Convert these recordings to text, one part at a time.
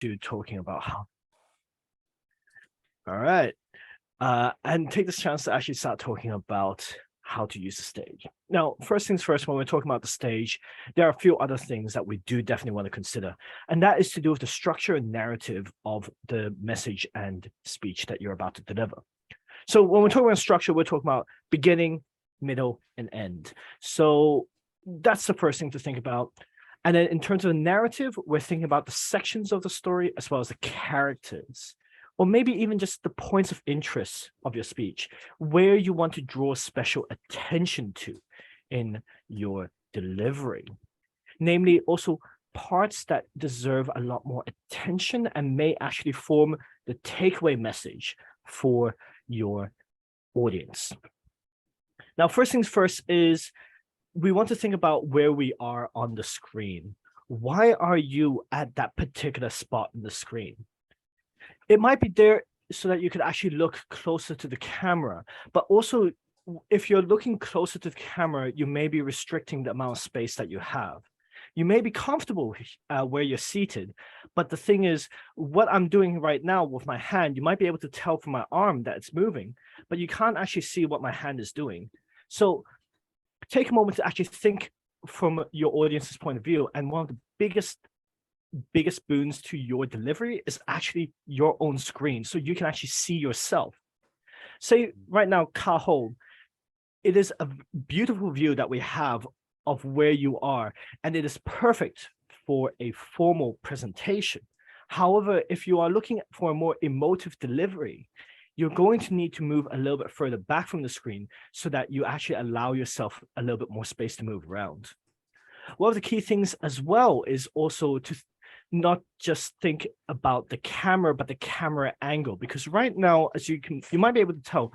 to talking about how. All right. And take this chance to actually start talking about how to use the stage. Now, first things first, when we're talking about the stage, there are a few other things that we do definitely want to consider, and that is to do with the structure and narrative of the message and speech that you're about to deliver. So when we're talking about structure, we're talking about beginning, middle, and end. So that's the first thing to think about. And then in terms of the narrative, we're thinking about the sections of the story as well as the characters, or maybe even just the points of interest of your speech, where you want to draw special attention to in your delivery. Namely, also parts that deserve a lot more attention and may actually form the takeaway message for your audience. Now, first things first is we want to think about where we are on the screen. Why are you at that particular spot in the screen? It might be there so that you could actually look closer to the camera, but also if you're looking closer to the camera, you may be restricting the amount of space that you have. You may be comfortable where you're seated, but the thing is, what I'm doing right now with my hand, you might be able to tell from my arm that it's moving, but you can't actually see what my hand is doing. So take a moment to actually think from your audience's point of view. And one of the biggest boons to your delivery is actually your own screen, so you can actually see yourself. Say right now, Ka-Ho, it is a beautiful view that we have of where you are, and it is perfect for a formal presentation. However, if you are looking for a more emotive delivery, you're going to need to move a little bit further back from the screen so that you actually allow yourself a little bit more space to move around. One of the key things as well is also to not just think about the camera, but the camera angle, because right now, as you might be able to tell,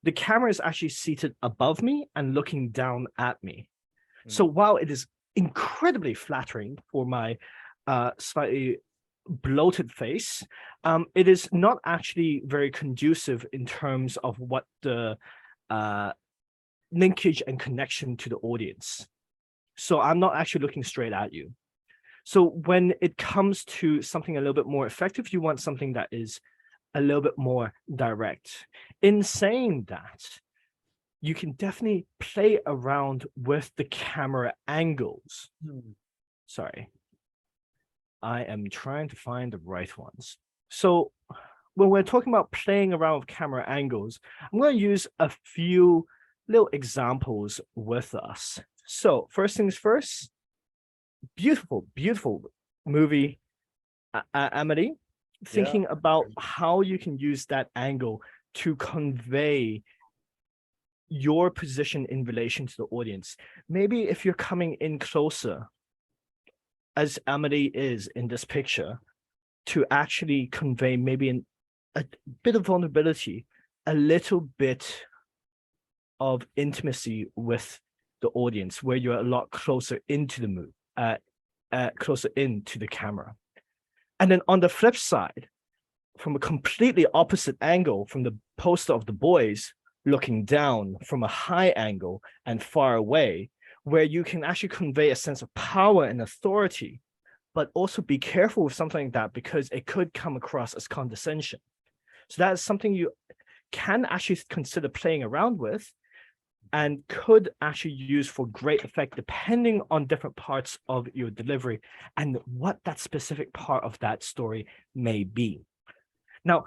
the camera is actually seated above me and looking down at me. So while it is incredibly flattering for my slightly bloated face, it is not actually very conducive in terms of what the linkage and connection to the audience. So I'm not actually looking straight at you. So when it comes to something a little bit more effective, you want something that is a little bit more direct. In saying that, you can definitely play around with the camera angles. Sorry. I am trying to find the right ones. So when we're talking about playing around with camera angles, I'm going to use a few little examples with us. So first things first, beautiful, beautiful movie, Amelie, thinking about how you can use that angle to convey your position in relation to the audience. Maybe if you're coming in closer, as Amelie is in this picture, to actually convey maybe a bit of vulnerability, a little bit of intimacy with the audience, where you're a lot closer into the move, closer into the camera. And then on the flip side, from a completely opposite angle, from the poster of the boys looking down from a high angle and far away, where you can actually convey a sense of power and authority, but also be careful with something like that because it could come across as condescension. So that is something you can actually consider playing around with and could actually use for great effect depending on different parts of your delivery and what that specific part of that story may be. Now,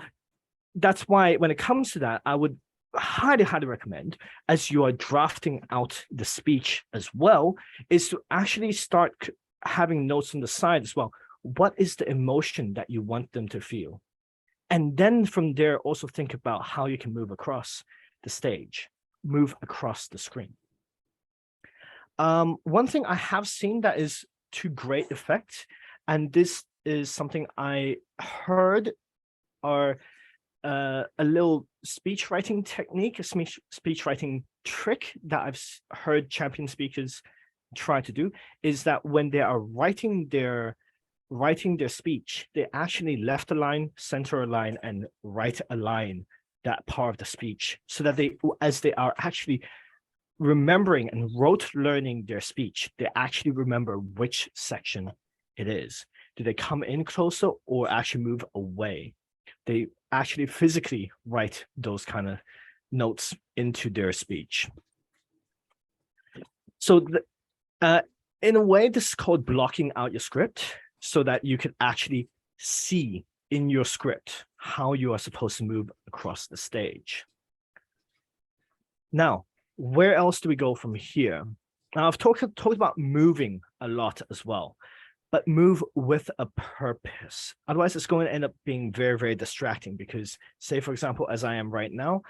that's why when it comes to that, I would highly, highly recommend, as you are drafting out the speech as well, is to actually start having notes on the side as well. What is the emotion that you want them to feel? And then from there, also think about how you can move across the stage, move across the screen. One thing I have seen that is to great effect, and this is something I heard are a little speech writing technique, a speech writing trick that I've heard champion speakers try to do, is that when they are writing their speech, they actually left a line, center a line, and right align that part of the speech, so that they, as they are actually remembering and rote learning their speech, they actually remember which section it is. Do they come in closer or actually move away? They actually physically write those kind of notes into their speech. So in a way, this is called blocking out your script so that you can actually see in your script how you are supposed to move across the stage. Now, where else do we go from here? Now, I've talked about moving a lot as well, but move with a purpose. Otherwise, it's going to end up being very, very distracting because, say, for example, as I am right now,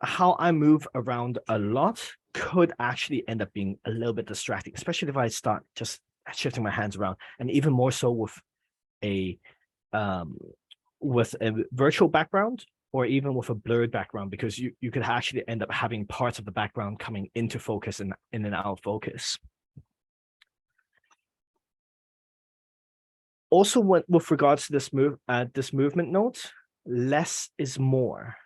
how I move around a lot could actually end up being a little bit distracting, especially if I start just shifting my hands around, and even more so with a virtual background or even with a blurred background, because you could actually end up having parts of the background coming into focus and in and out of focus. Also, with regards to this movement note, less is more.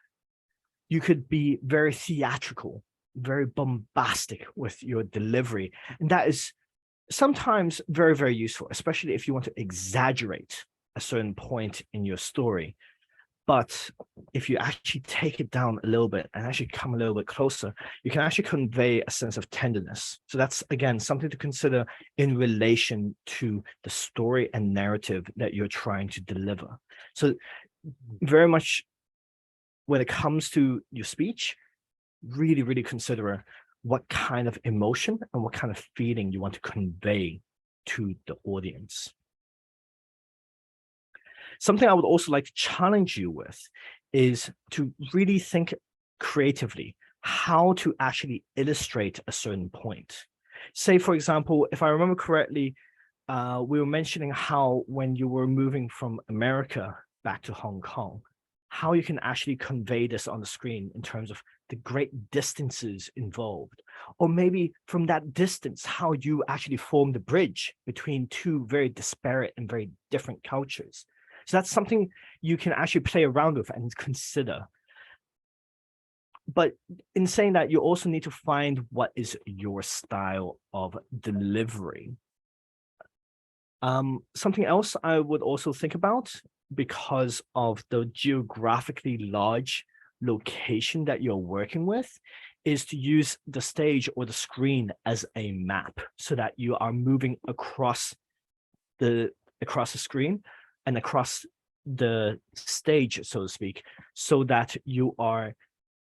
You could be very theatrical, very bombastic with your delivery. And that is sometimes very, very useful, especially if you want to exaggerate a certain point in your story. But if you actually take it down a little bit and actually come a little bit closer, you can actually convey a sense of tenderness. So that's, again, something to consider in relation to the story and narrative that you're trying to deliver. So very much when it comes to your speech, really, really consider what kind of emotion and what kind of feeling you want to convey to the audience. Something I would also like to challenge you with is to really think creatively how to actually illustrate a certain point. Say, for example, if I remember correctly, we were mentioning how when you were moving from America back to Hong Kong, how you can actually convey this on the screen in terms of the great distances involved, or maybe from that distance, how you actually form the bridge between two very disparate and very different cultures. So that's something you can actually play around with and consider. But in saying that, you also need to find what is your style of delivery. Something else I would also think about, because of the geographically large location that you're working with, is to use the stage or the screen as a map so that you are moving across the screen and across the stage, so to speak, so that you are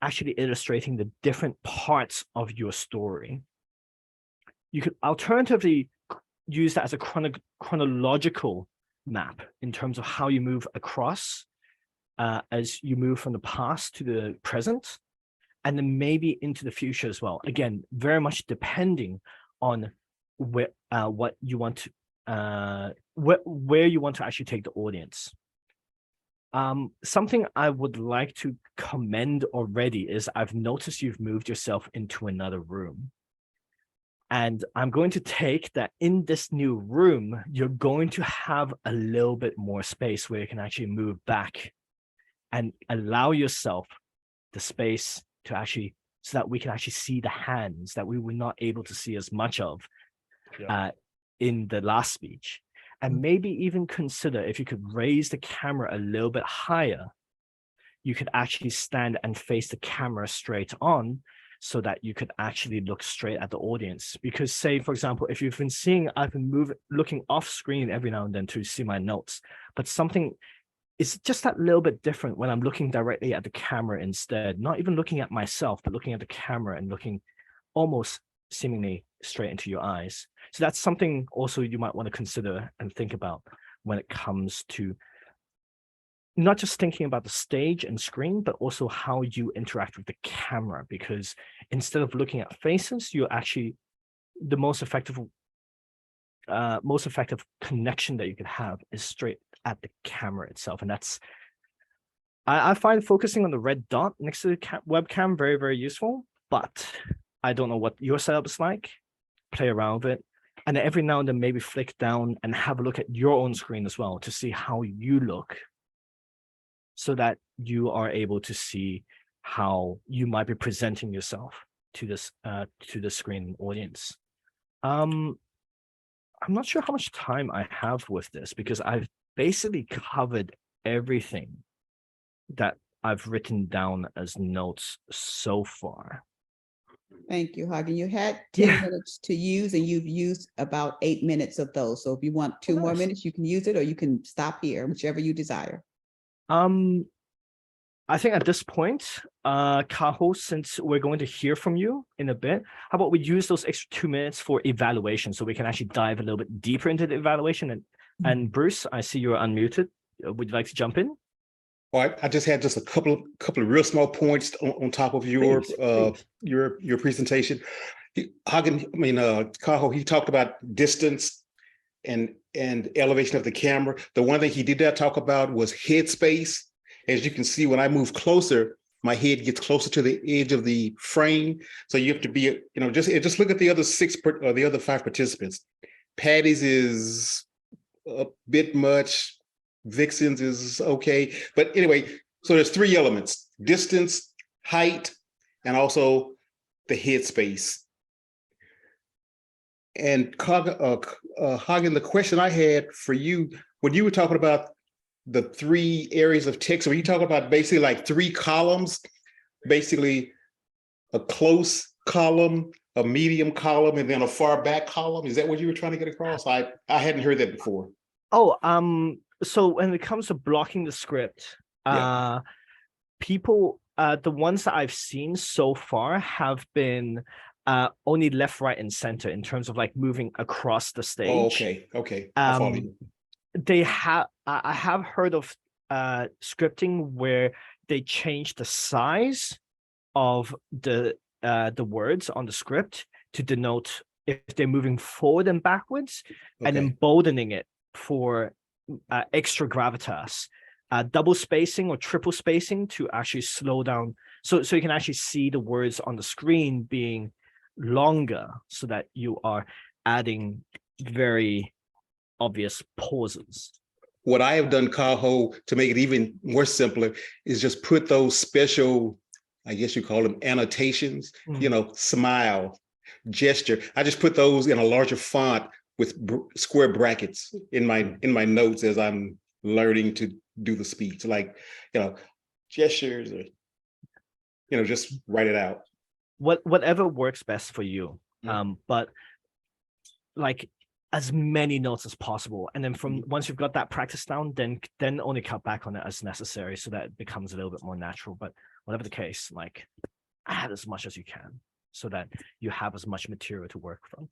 actually illustrating the different parts of your story. You could alternatively use that as a chronological map in terms of how you move across as you move from the past to the present, and then maybe into the future as well. Again, very much depending on what you want to, where you want to actually take the audience. Something I would like to commend already is I've noticed you've moved yourself into another room. And I'm going to take that in this new room, you're going to have a little bit more space where you can actually move back and allow yourself the space to actually, so that we can actually see the hands that we were not able to see as much of in the last speech. And maybe even consider if you could raise the camera a little bit higher, you could actually stand and face the camera straight on so that you could actually look straight at the audience. Because say, for example, if you've been seeing, I've been looking off screen every now and then to see my notes, but something is just that little bit different when I'm looking directly at the camera instead, not even looking at myself, but looking at the camera and looking almost seemingly straight into your eyes. So that's something also you might want to consider and think about when it comes to not just thinking about the stage and screen, but also how you interact with the camera, because instead of looking at faces, you're actually the most effective connection that you can have is straight at the camera itself. And that's, I find focusing on the red dot next to the webcam very, very useful, but I don't know what your setup is like. Play around with it. And every now and then maybe flick down and have a look at your own screen as well to see how you look, so that you are able to see how you might be presenting yourself to this to the screen audience. I'm not sure how much time I have with this because I've basically covered everything that I've written down as notes so far. Thank you, Hagen. You had 10 Yeah. minutes to use, and you've used about 8 minutes of those. So if you want two more Nice. minutes, you can use it, or you can stop here, whichever you desire. I think at this point, Kaho, since we're going to hear from you in a bit, how about we use those extra 2 minutes for evaluation so we can actually dive a little bit deeper into the evaluation. And Bruce, I see you're unmuted. Would you like to jump in? Well, I just had just a couple of real small points on top of your Please. your presentation. Kaho, he talked about distance and elevation of the camera. The one thing he did not talk about was headspace. As you can see, when I move closer, my head gets closer to the edge of the frame. So you have to be, just look at the other the other 5 participants. Patty's is a bit much. Vixen's is okay. But anyway, so there's 3 elements: distance, height, and also the headspace. And Hagen, the question I had for you, when you were talking about the 3 areas of text, were you talking about basically like 3 columns, basically a close column, a medium column, and then a far back column? Is that what you were trying to get across? I hadn't heard that before. Oh, so when it comes to blocking the script, people, the ones that I've seen so far have been only left, right, and center in terms of like moving across the stage. Oh, okay. I follow you. I have heard of scripting where they change the size of the words on the script to denote if they're moving forward and backwards, and emboldening it for extra gravitas, double spacing or triple spacing to actually slow down, so you can actually see the words on the screen being longer, so that you are adding very obvious pauses. What I have done, Kaho, to make it even more simpler, is just put those special, I guess you call them annotations, smile, gesture. I just put those in a larger font with square brackets in my notes as I'm learning to do the speech, like, gestures, or, just write it out. Whatever works best for you. But like as many notes as possible, and then from once you've got that practice down, then only cut back on it as necessary, so that it becomes a little bit more natural. But whatever the case, like add as much as you can so that you have as much material to work from.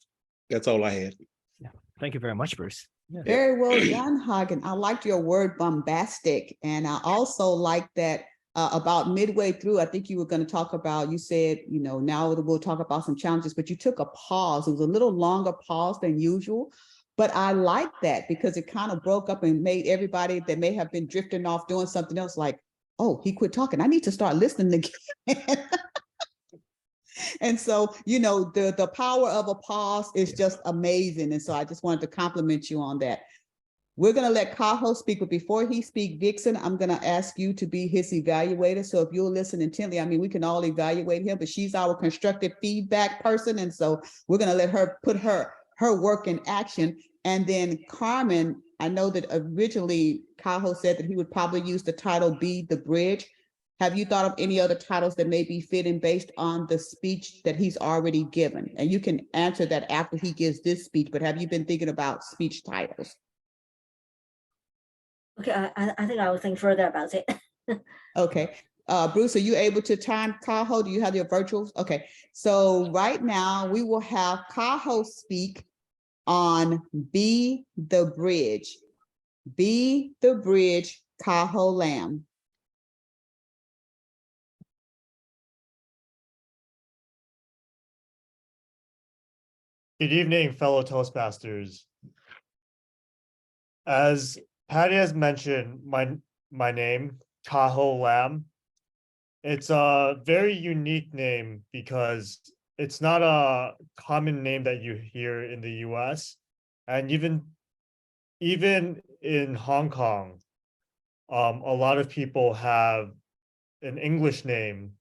That's all I had. Yeah, thank you very much, Bruce. Yeah. Very well done, Hagen. I liked your word bombastic, and I also like that about midway through, I think you were going to talk about, you said, now we'll talk about some challenges, but you took a pause. It was a little longer pause than usual, but I like that because it kind of broke up and made everybody that may have been drifting off doing something else like, oh, he quit talking. I need to start listening again. And so, the power of a pause is just amazing. And so I just wanted to compliment you on that. We're going to let Kaho speak, but before he speaks, Vixen, I'm going to ask you to be his evaluator. So if you'll listen intently, I mean, we can all evaluate him, but she's our constructive feedback person. And so we're going to let her put her work in action. And then Carmen, I know that originally Kaho said that he would probably use the title Be the Bridge. Have you thought of any other titles that may be fitting based on the speech that he's already given? And you can answer that after he gives this speech, but have you been thinking about speech titles? Okay, I think I will think further about it. Okay. Bruce, are you able to time Kaho? Do you have your virtuals? Okay. So right now we will have Kaho speak on Be the Bridge. Be the Bridge, Kaho Lamb. Good evening, fellow Toastmasters. As Patty has mentioned, my name, Kaho Lamb. It's a very unique name because it's not a common name that you hear in the US. And even in Hong Kong, a lot of people have an English name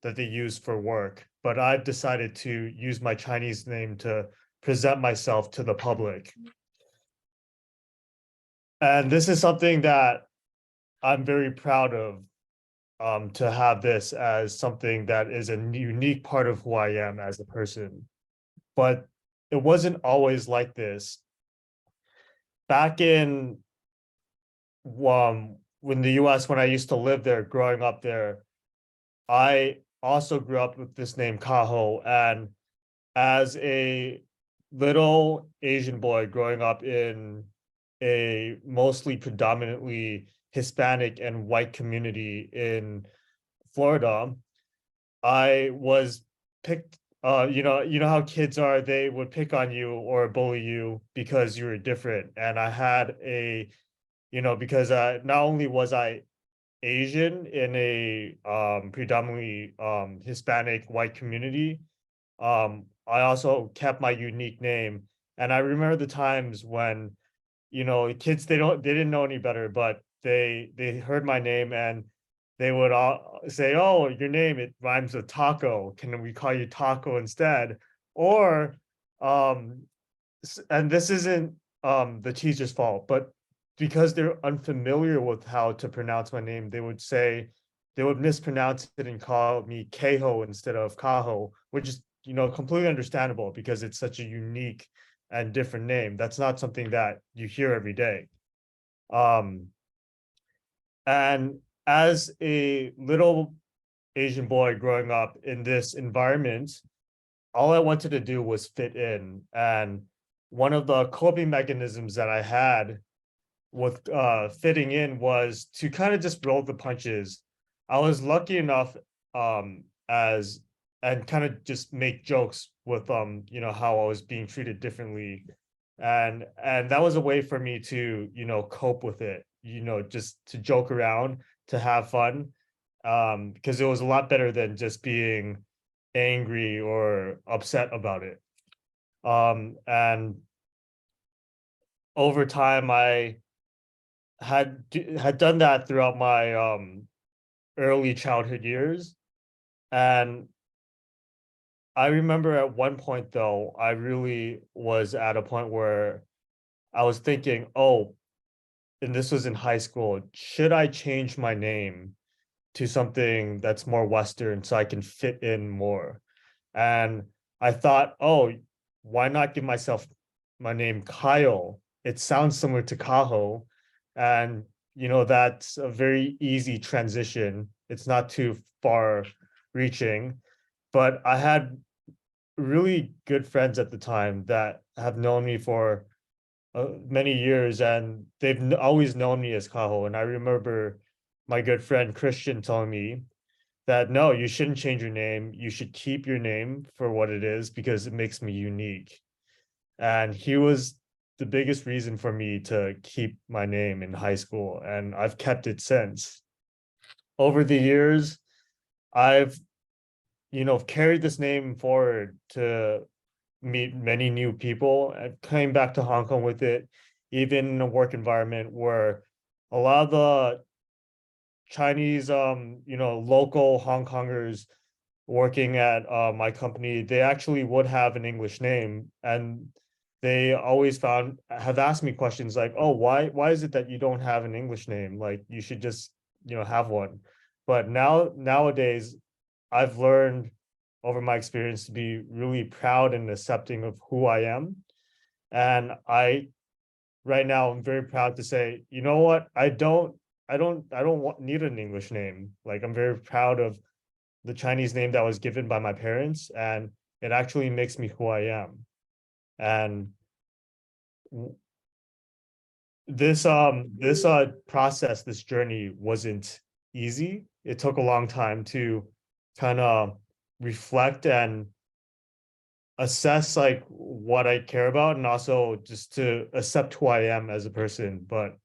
that they use for work, but I've decided to use my Chinese name to present myself to the public. And this is something that I'm very proud of, to have this as something that is a unique part of who I am as a person. But it wasn't always like this. Back in when the US, when I used to live there, growing up there, I also grew up with this name Kaho. And as a little Asian boy growing up in a mostly predominantly Hispanic and white community in Florida, I was picked, you know how kids are, they would pick on you or bully you because you were different. And I had because not only was I Asian in a predominantly Hispanic white community, I also kept my unique name. And I remember the times when, kids, they didn't know any better, but they heard my name and they would all say, "Oh, your name, it rhymes with taco. Can we call you Taco instead?" Or and this isn't the teacher's fault, but because they're unfamiliar with how to pronounce my name, they would mispronounce it and call me Keho instead of Kaho, which is completely understandable because it's such a unique and different name. That's not something that you hear every day. And as a little Asian boy growing up in this environment, all I wanted to do was fit in. And one of the coping mechanisms that I had with fitting in was to kind of just roll the punches. I was lucky enough as and kind of just make jokes with how I was being treated differently. And that was a way for me to cope with it, just to joke around, to have fun, because it was a lot better than just being angry or upset about it. And over time I had done that throughout my early childhood years. And I remember at one point though, I really was at a point where I was thinking, oh, and this was in high school, should I change my name to something that's more Western so I can fit in more? And I thought, oh, why not give myself my name Kyle? It sounds similar to Kaho. And, that's a very easy transition. It's not too far reaching. But I had really good friends at the time that have known me for many years, and they've always known me as Kaho. And I remember my good friend Christian telling me that no, you shouldn't change your name. You should keep your name for what it is because it makes me unique. And he was the biggest reason for me to keep my name in high school, and I've kept it since. Over the years, I've carried this name forward to meet many new people. I came back to Hong Kong with it, even in a work environment where a lot of the Chinese, local Hong Kongers working at my company, they actually would have an English name, and they always have asked me questions like, "Oh, why is it that you don't have an English name? Like you should just have one." But nowadays, I've learned over my experience to be really proud and accepting of who I am, and right now I'm very proud to say, you know what, I don't need an English name. Like I'm very proud of the Chinese name that was given by my parents, and it actually makes me who I am. And this process, this journey wasn't easy. It took a long time to kind of reflect and assess like what I care about, and also just to accept who I am as a person. But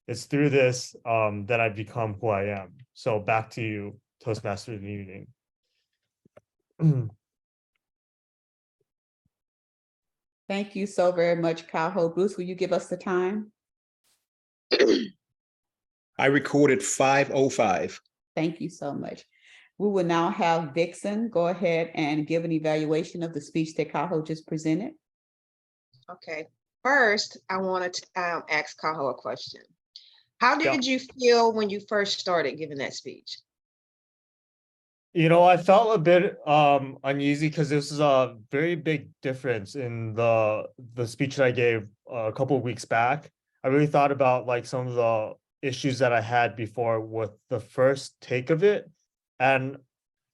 it's through this that I've become who I am. So back to you, Toastmaster of the evening. Thank you so very much, Kaho. Bruce, will you give us the time? I recorded 5:05. Thank you so much. We will now have Vixen go ahead and give an evaluation of the speech that Kaho just presented. Okay, first, I wanted to ask Kaho a question. How Yeah. did you feel when you first started giving that speech? You know, I felt a bit uneasy because this is a very big difference in the speech that I gave a couple of weeks back. I really thought about like some of the issues that I had before with the first take of it, and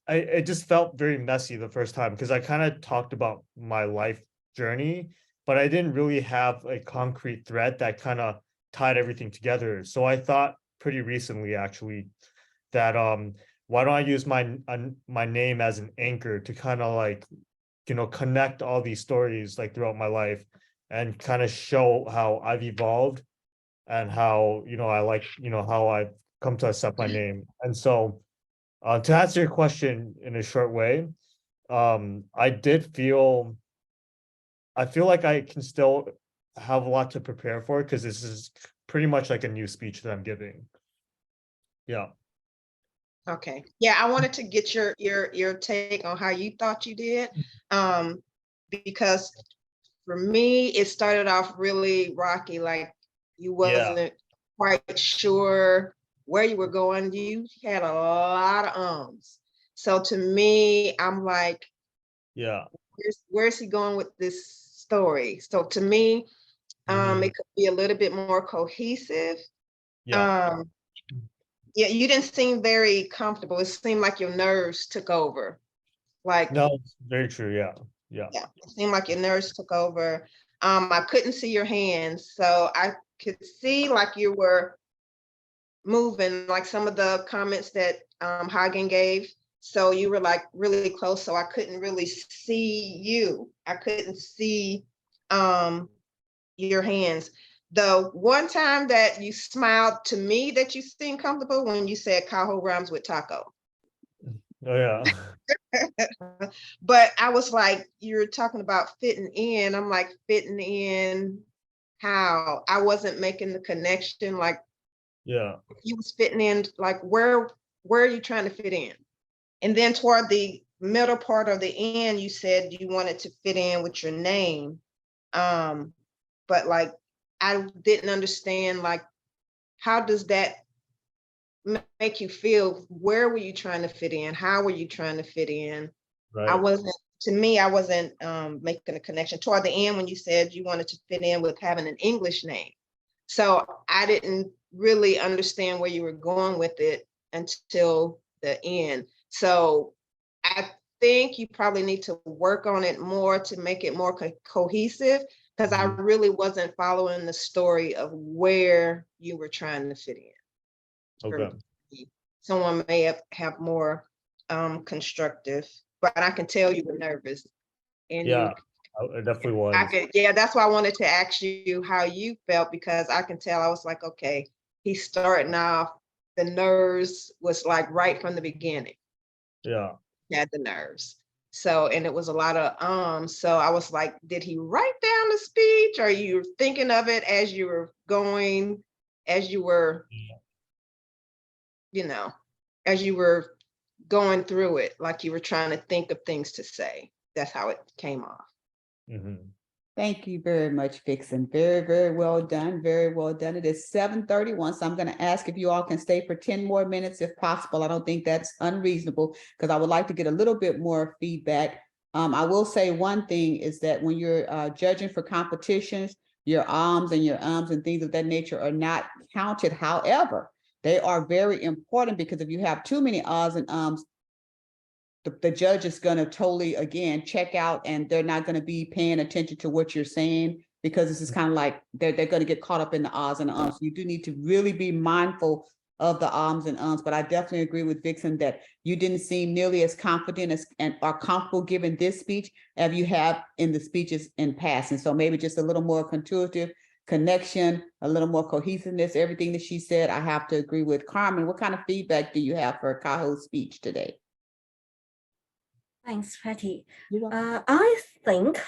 it just felt very messy the first time because I kind of talked about my life journey, but I didn't really have a concrete thread that kind of tied everything together. So I thought pretty recently actually that why don't I use my name as an anchor to kind of like, you know, connect all these stories like throughout my life and kind of show how I've evolved and how, you know, I like, you know, how I've come to accept my name. And so to answer your question in a short way, I feel like I can still have a lot to prepare for because this is pretty much like a new speech that I'm giving. Yeah. Okay, yeah, I wanted to get your take on how you thought you did. Because for me, it started off really rocky, like you wasn't quite sure where you were going. You had a lot of So to me, I'm like, Yeah. where's he going with this story? So to me, Mhm. it could be a little bit more cohesive. Yeah. Yeah, you didn't seem very comfortable. It seemed like your nerves took over. Like, No, it's very true. Yeah. Yeah. yeah, it seemed like your nerves took over. I couldn't see your hands, so I could see like you were moving, like some of the comments that Hagen gave. So you were like really close, so I couldn't really see you. I couldn't see your hands. The one time that you smiled to me that you seemed comfortable when you said Cajo rhymes with taco. Oh yeah. But I was like, you're talking about fitting in. I'm like, fitting in how? I wasn't making the connection. Like Yeah. you was fitting in, like where are you trying to fit in? And then toward the middle part of the end, you said you wanted to fit in with your name. But like I didn't understand like how does that make you feel? Where were you trying to fit in? How were you trying to fit in? I Right. wasn't, to me, I wasn't making a connection toward the end when you said you wanted to fit in with having an English name. So I didn't really understand where you were going with it until the end. So I think you probably need to work on it more to make it more cohesive because I Mhm. really wasn't following the story of where you were trying to fit in. For Okay. me. Someone may have more constructive, but I can tell you were nervous and Yeah. I definitely was. yeah, that's why I wanted to ask you how you felt because I can tell I was like, okay, he's starting off, the nerves was like right from the beginning, Yeah. he had the nerves. So, and it was a lot of so I was like, did he write down the speech? Or you thinking of it as you were going, as you were, you know, as you were going through it, like you were trying to think of things to say. That's how it came off. Mhm. Thank you very much, Vixen. Very, very well done. Very well done. It is 7:31, so I'm going to ask if you all can stay for 10 more minutes if possible. I don't think that's unreasonable because I would like to get a little bit more feedback. I will say one thing is that when you're judging for competitions, your arms and your ums and things of that nature are not counted. However, they are very important because if you have too many ahs and ums, the judge is going to totally, again, check out and they're not going to be paying attention to what you're saying because this is kind of like they're going to get caught up in the ahs and ums. You do need to really be mindful of the ums and ums, but I definitely agree with Vixen that you didn't seem nearly as confident as and are comfortable giving this speech as you have in the speeches in past. And so maybe just a little more intuitive connection, a little more cohesiveness, everything that she said, I have to agree with. Carmen, what kind of feedback do you have for Cajo's speech today? Thanks, Patty. You're welcome. I think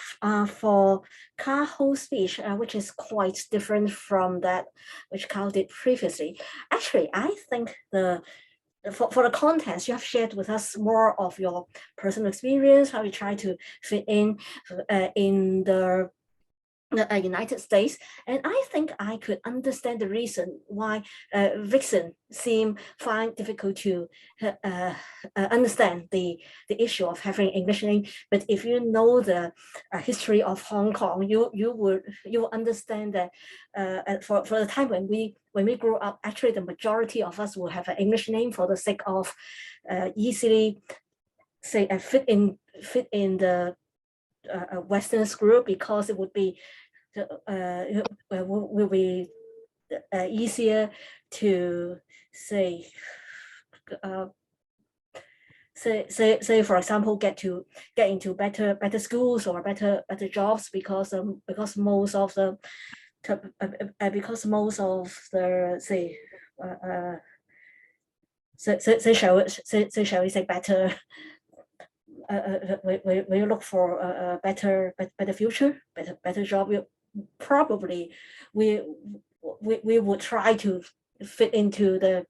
for Cajo's speech, which is quite different from that which Carl did previously, actually, I think for the contents, you have shared with us more of your personal experience, how you try to fit in the United States, and I think I could understand the reason why Vixen find difficult to understand the issue of having English name. But if you know the history of Hong Kong, you will understand that for the time when we grew up, actually the majority of us will have an English name for the sake of easily say fit in the Western group, because it would be will be easier to say say for example get into better schools or better jobs, because most of the say shall we say better when you look for a better future, better job, probably we would try to fit into the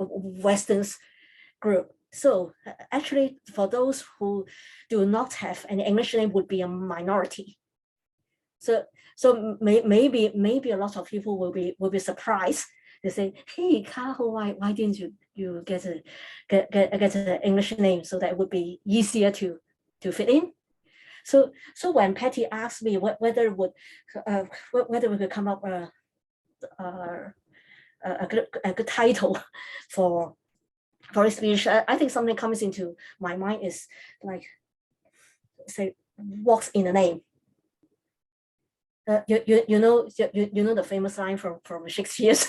Western group. So actually, for those who do not have an English name, would be a minority. So maybe a lot of people will be surprised. They say, "Hey, Kaho, why didn't you get an English name so that it would be easier to fit in?" So when Patty asked me whether we could come up a good title for a speech, I think something comes into my mind is like, say, what's in the name. You know the famous line from Shakespeare's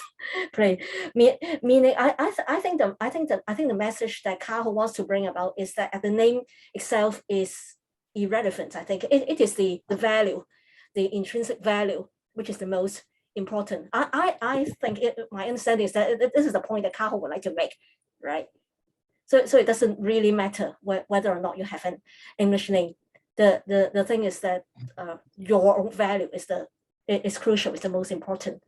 play, meaning I think the message that Kaho wants to bring about is that the name itself is irrelevant. I think it is the value, the intrinsic value, which is the most important. I think my understanding is that this is the point that Kaho would like to make, right? So it doesn't really matter whether or not you have an English name. The thing is that your own value is crucial, is the most important.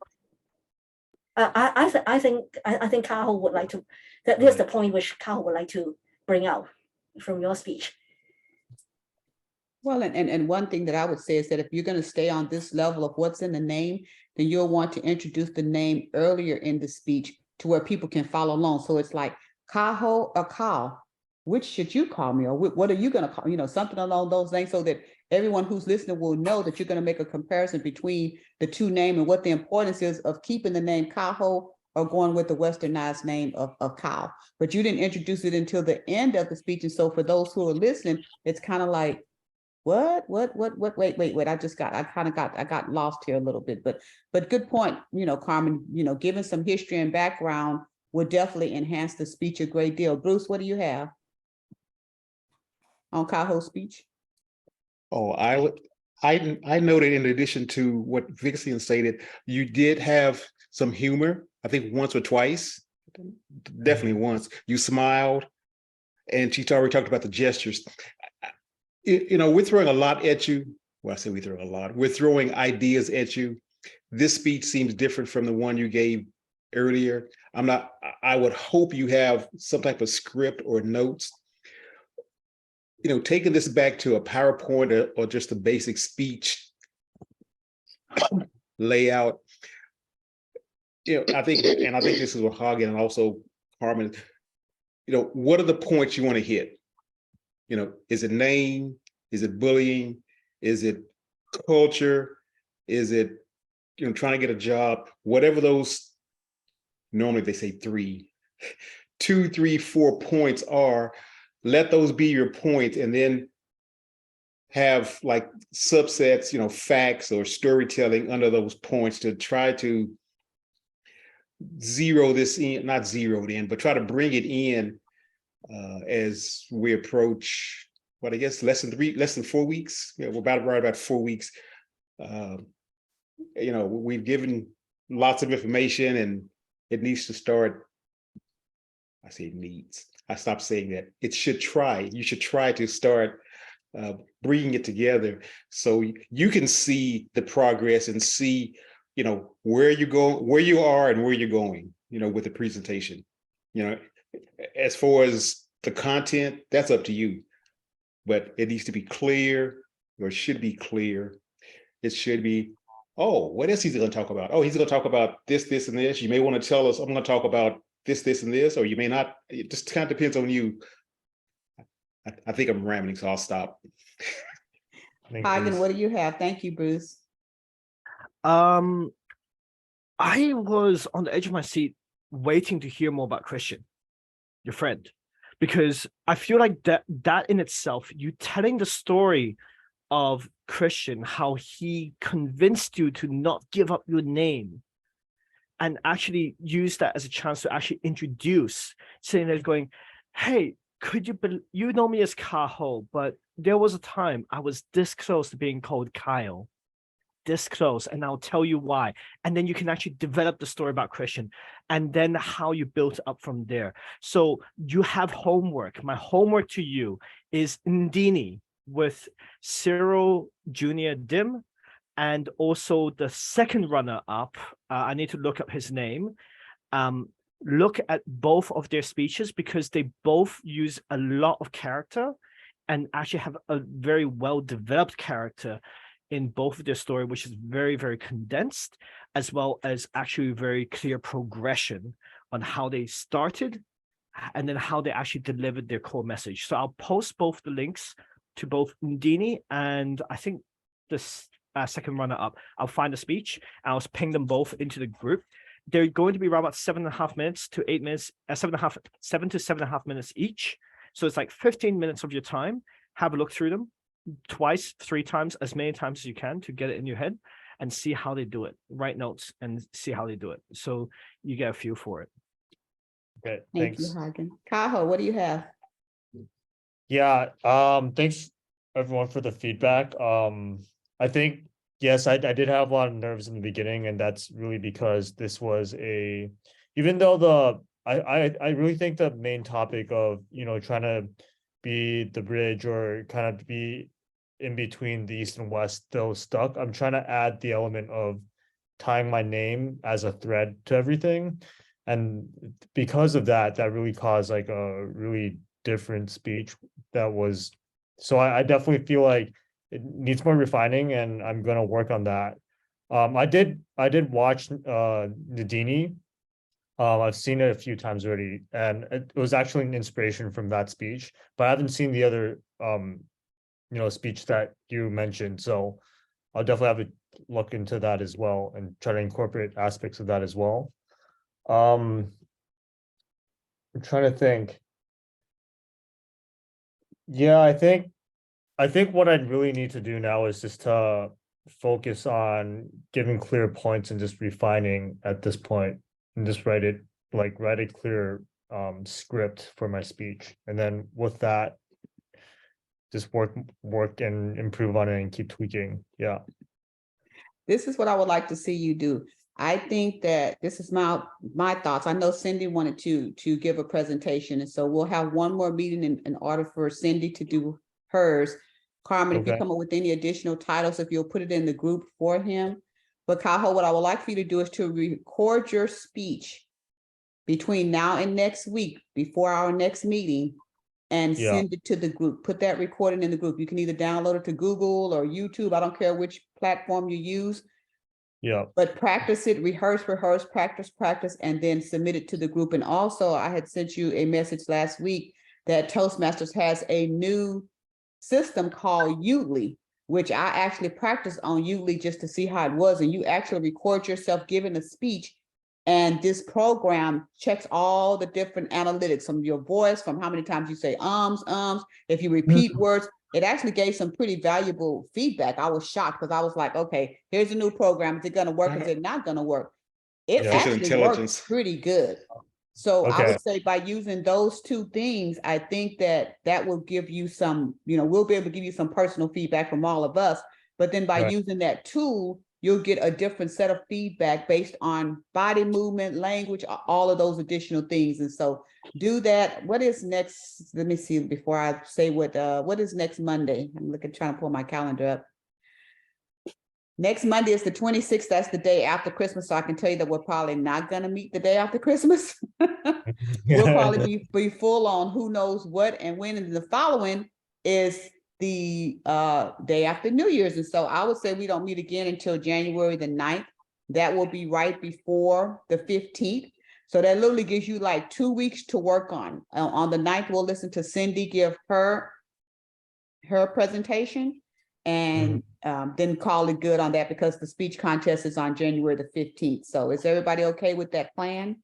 I think Kaho would like to, that's the point which Kaho would like to bring out from your speech. Well, and one thing that I would say is that if you're going to stay on this level of what's in the name, then you'll want to introduce the name earlier in the speech to where people can follow along. So it's like Kaho or Kao. Which should you call me, or what are you going to call, something along those lines, so that everyone who's listening will know that you're going to make a comparison between the two names and what the importance is of keeping the name Kaho or going with the westernized name of Kao. But you didn't introduce it until the end of the speech. And so for those who are listening, it's kind of like, wait, I got lost here a little bit, but good point, Carmen, giving some history and background would definitely enhance the speech a great deal. Bruce, what do you have on Kaho's speech? Oh, I noted, in addition to what Vixen stated, you did have some humor. I think once or twice, definitely once. You smiled, and she's already talked about the gestures. We're throwing a lot at you. Well, I say we throw a lot. We're throwing ideas at you. This speech seems different from the one you gave earlier. I would hope you have some type of script or notes. Taking this back to a PowerPoint or just a basic speech layout. I think this is what Hagen and also Carmen, what are the points you want to hit? Is it name? Is it bullying? Is it culture? Is it, trying to get a job? Whatever those, normally they say 2, 3, 4 points are, let those be your point, and then have like subsets, facts or storytelling under those points to try to zero this in, not zeroed in, but try to bring it in as we approach, what I guess less than 4 weeks. We're about 4 weeks. We've given lots of information, and it needs to start. I say it needs. I stopped saying that. You should try to start bringing it together so you can see the progress and see, where you are and where you're going, with the presentation. As far as the content, that's up to you, but it needs to be clear, or should be clear. It should be, oh, what else he's going to talk about? Oh, he's going to talk about this, this, and this. You may want to tell us, I'm going to talk about this, this, and this, or you may not. It just kind of depends on you. I think I'm rambling, so I'll stop. Hagen, what do you have? Thank you, Bruce. I was on the edge of my seat waiting to hear more about Christian, your friend, because I feel like that in itself, you telling the story of Christian, how he convinced you to not give up your name and actually use that as a chance to actually introduce, saying there going, hey, could you know me as Kaho, but there was a time I was this close to being called Kyle, this close, and I'll tell you why. And then you can actually develop the story about Christian and then how you built up from there. So you have homework. My homework to you is Ndini with Cyril Junior Dim, and also the second runner up. I need to look up his name. Look at both of their speeches because they both use a lot of character and actually have a very well developed character in both of their story, which is very, very condensed, as well as actually very clear progression on how they started and then how they actually delivered their core message. So I'll post both the links to both Ndini and I think this second runner up. I'll find the speech. I'll ping them both into the group. They're going to be around about 7.5 minutes to 8 minutes, 7 to 7.5 minutes each. So it's like 15 minutes of your time. Have a look through them twice, 3 times, as many times as you can to get it in your head and see how they do it. Write notes and see how they do it. So you get a feel for it. Okay, Thank thanks. you, Hagen. Kaho, what do you have? Yeah, thanks everyone for the feedback. I think, yes, I did have a lot of nerves in the beginning, and that's really because this was even though I really think the main topic of, trying to be the bridge or kind of be in between the East and West still stuck. I'm trying to add the element of tying my name as a thread to everything. And because of that really caused like a really different speech that was, so I definitely feel like it needs more refining and I'm going to work on that. I did watch Nadini. I've seen it a few times already, and it was actually an inspiration from that speech, but I haven't seen the other speech that you mentioned. So I'll definitely have to look into that as well and try to incorporate aspects of that as well. I'm trying to think. Yeah, I think what I'd really need to do now is just to focus on giving clear points and just refining at this point and just write a clear script for my speech. And then with that, just work and improve on it and keep tweaking. Yeah. This is what I would like to see you do. I think that this is my thoughts. I know Cindy wanted to give a presentation, and so we'll have one more meeting in order for Cindy to do hers. Carmen, if you Okay. come up with any additional titles, if you'll put it in the group for him. But Kaho, what I would like for you to do is to record your speech between now and next week, before our next meeting, and Yeah. send it to the group. Put that recording in the group. You can either download it to Google or YouTube. I don't care which platform you use. Yeah. But practice it, rehearse, practice, and then submit it to the group. And also, I had sent you a message last week that Toastmasters has a new system called Udly, which I actually practiced on Udly just to see how it was. And you actually record yourself giving a speech. And this program checks all the different analytics from your voice, from how many times you say if you repeat words. It actually gave some pretty valuable feedback. I was shocked because I was like, okay, here's a new program. Is it going to work? Is it not going to work? It Yeah. Artificial actually intelligence. works pretty good. So I Okay. would say by using those two things, I think that will give you some, we'll be able to give you some personal feedback from all of us. But then by Right. using that tool, you'll get a different set of feedback based on body movement, language, all of those additional things. And so do that. What is next? Let me see before I say what is next Monday? I'm trying to pull my calendar up. Next Monday is the 26th. That's the day after Christmas. So I can tell you that we're probably not going to meet the day after Christmas. We'll probably be full on who knows what and when. And the following is the day after New Year's. And so I would say we don't meet again until January the 9th. That will be right before the 15th. So that literally gives you like 2 weeks to work on. On the 9th, we'll listen to Cindy give her presentation and then call it good on that because the speech contest is on January the 15th. So is everybody okay with that plan?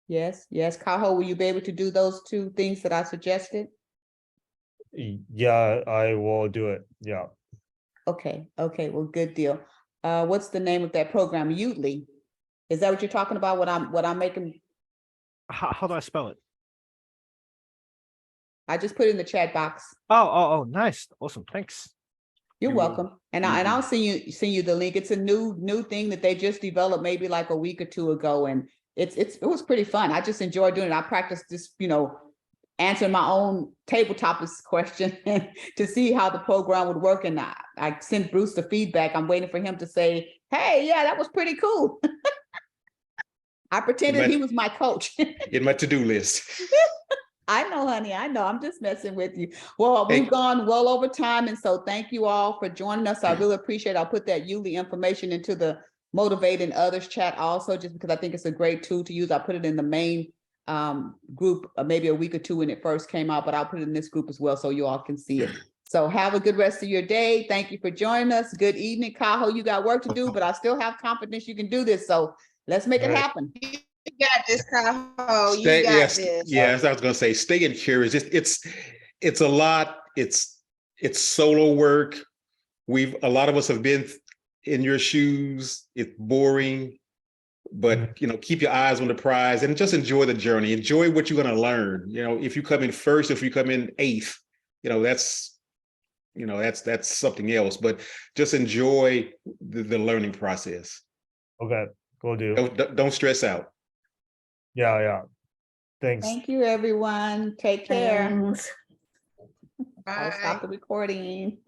Yes, yes. Kaho, will you be able to do those 2 things that I suggested? Yeah, I will do it. Yeah. Okay, okay, well, good deal. What's the name of that program? Udly. Is that what you're talking about? What I'm making? How do I spell it? I just put it in the chat box. Oh, nice. Awesome. Thanks. You're Udly. welcome. And I'll send you the link. It's a new thing that they just developed maybe like a week or 2 ago. And it was pretty fun. I just enjoyed doing it. I practiced this, answering my own tabletop question to see how the program would work. And I sent Bruce the feedback. I'm waiting for him to say, hey, yeah, that was pretty cool. I pretended he was my coach. In my to-do list. I know, honey, I know. I'm just messing with you. Well, Hey. we've gone well over time. And so thank you all for joining us. I really appreciate it. I'll put that Udly information into the Motivating Others chat also, just because I think it's a great tool to use. I put it in the main group maybe a week or 2 when it first came out, but I'll put it in this group as well so you all can see it. So have a good rest of your day. Thank you for joining us. Good evening, Kaho. You got work to do, but I still have confidence you can do this. So let's make it All right. happen. You got this, Tahoe. You Stay, got yes, this. yes, I was gonna say, stay encouraged. It's a lot. It's solo work. A lot of us have been in your shoes. It's boring, but keep your eyes on the prize and just enjoy the journey. Enjoy what you're gonna learn. If you come in first, if you come in 8th, that's something else. But just enjoy the learning process. Okay, will do. Don't stress out. Yeah. Thanks. Thank you, everyone. Take care. Thanks. I'll Bye. stop the recording.